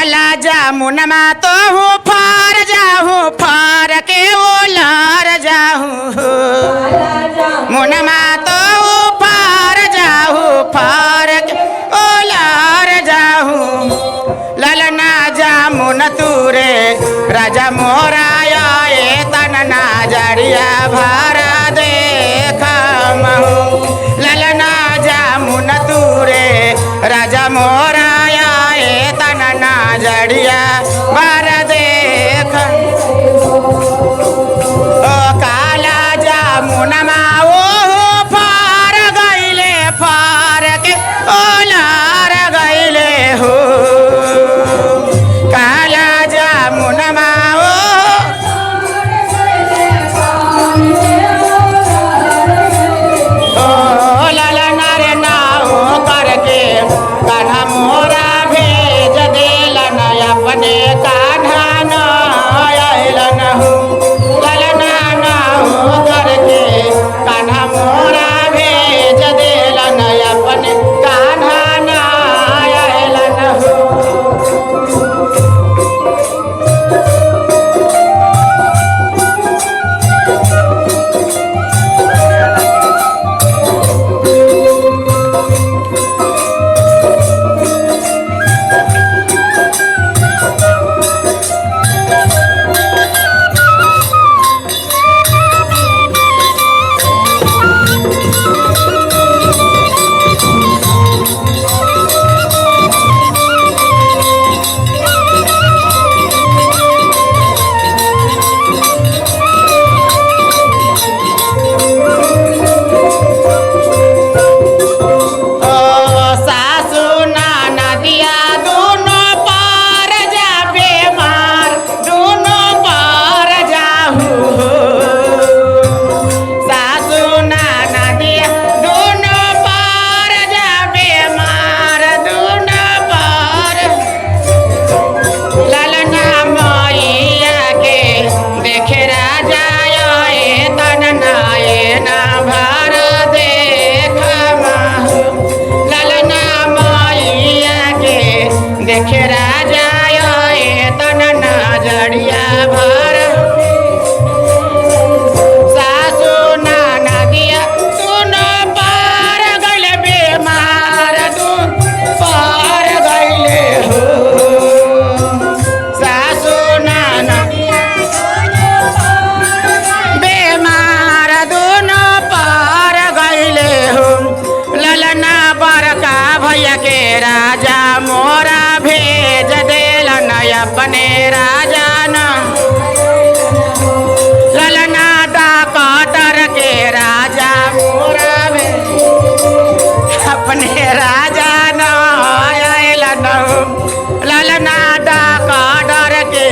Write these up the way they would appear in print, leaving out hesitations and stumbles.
काला जामुन मा तो हूँ फार जाहूँ फार के ओलार जाहूँ मुनमा तो हूँ फार जाहूँ फार के ओलार जाहूँ ललना जामुन तूरे राजा मोराया तनना जड़िया भारा देखा महू ललना जामुन तूरे राजा मोराया तनना जड़िया भारा देखा ओ काला जामुन माओ फार गईले फार के ओलार गईले हो काला जामुन माओ ओ ललना रे नाओ करके कान्हा मोरा भेज देलन अपने कान्हा न आयलन हो ललना नाओ करके कान्हा मोरा भेज देलन अपने कान्हा न आयलन हो सासू नाना दिया दोनों पार जा बेमार दोनों पार जाहू सासू नाना दिया दोनों पार जा बेमार दोनों पार ललना मैया के देखे राजा तनना ना भार देख माहू ललना मैया के देखे राजा तनना जड़िया भर सासू नाना दिया दोनों पार गले बेमार दू पार गईले हो सासू नाना बेमार दोनों पार गईले हो ललना बड़का भैया के राजा मोरा भेज देलन अपने राजा न ललना डाकटर के राजा मोरा अपने राजा न आयलन ललना डाकटर के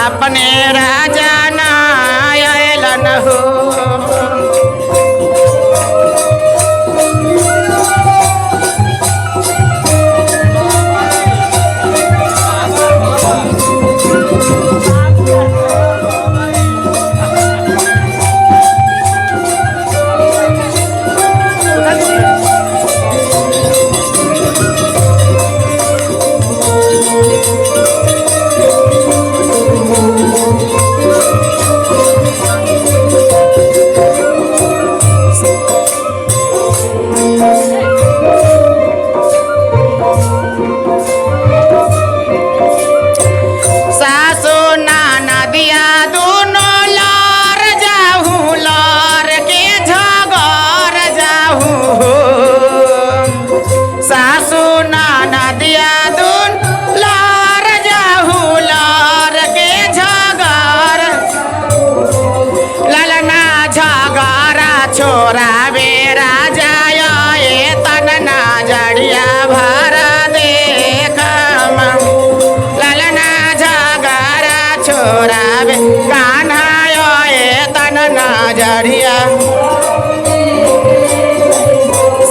अपने राजा न आयलन हो सासू नाना दिया दोनों लार जाहू लार के झगड़ जाहू सासू नाना दिया दोनों लार जाहू लार के झगड़ ललना झगड़ा छोरा बे राजा तनना जड़िया भरा देख ललना झगड़ा छोरा बे कान्हा तनना जड़िया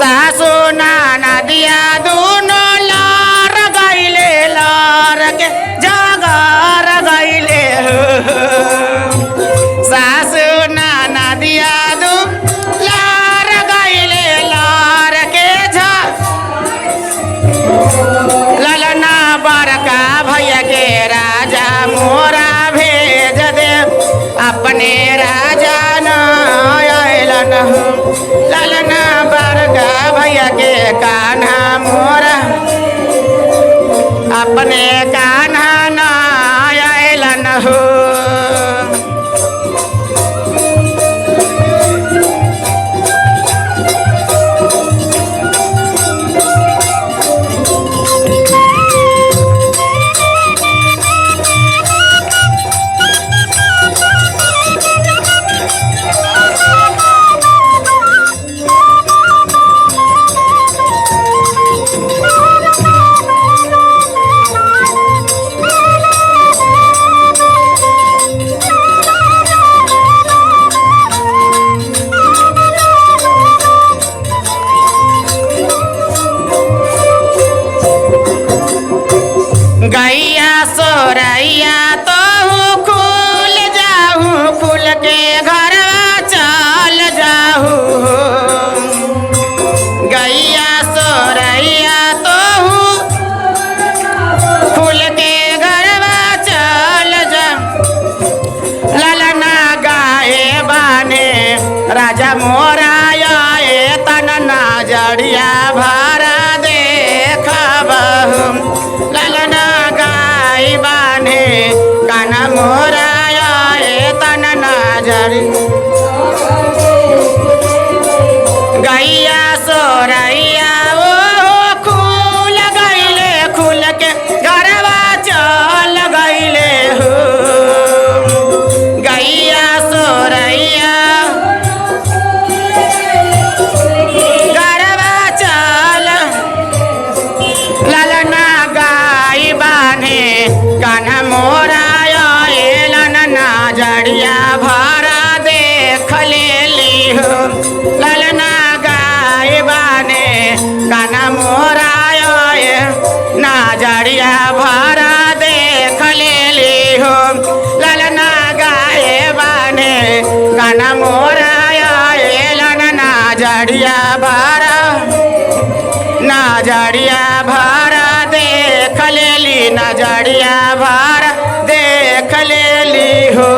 सासू नाना दिया दोनों लार गईले लार के जगर गईले सासू नाना दिया दो लार गईले लार के हो ललना बरगा भैया के कान्हा मोरा अपने कान्हा ना आयलन हो गैया सोरैया तो खुल जाहू खुल के घर चल जाहू गैया सोरैया तो खुल के घर चल जा ललना गाए बाने राजा मोरा आए तन ना जड़िया भारा देखब ललना गाई बाने काना मोरा आए तन नजर गैया सोरैया ओ खुल गईले खुल के घरवा चल गईले हो गैया सोरैया घरवा चल ललना गाई बाने कान्हा मोरा आएलन ना जड़िया भारा देख लेली हो ललना गाई बाने कान्हा मोरा आए ना जड़िया भारा देख लेली हो ललना गाए बाने कान्हा मोरा आएलन ना जड़िया भारा ना जड़िया भारा देख लेली ना जड़िया भारा देख लेली हो।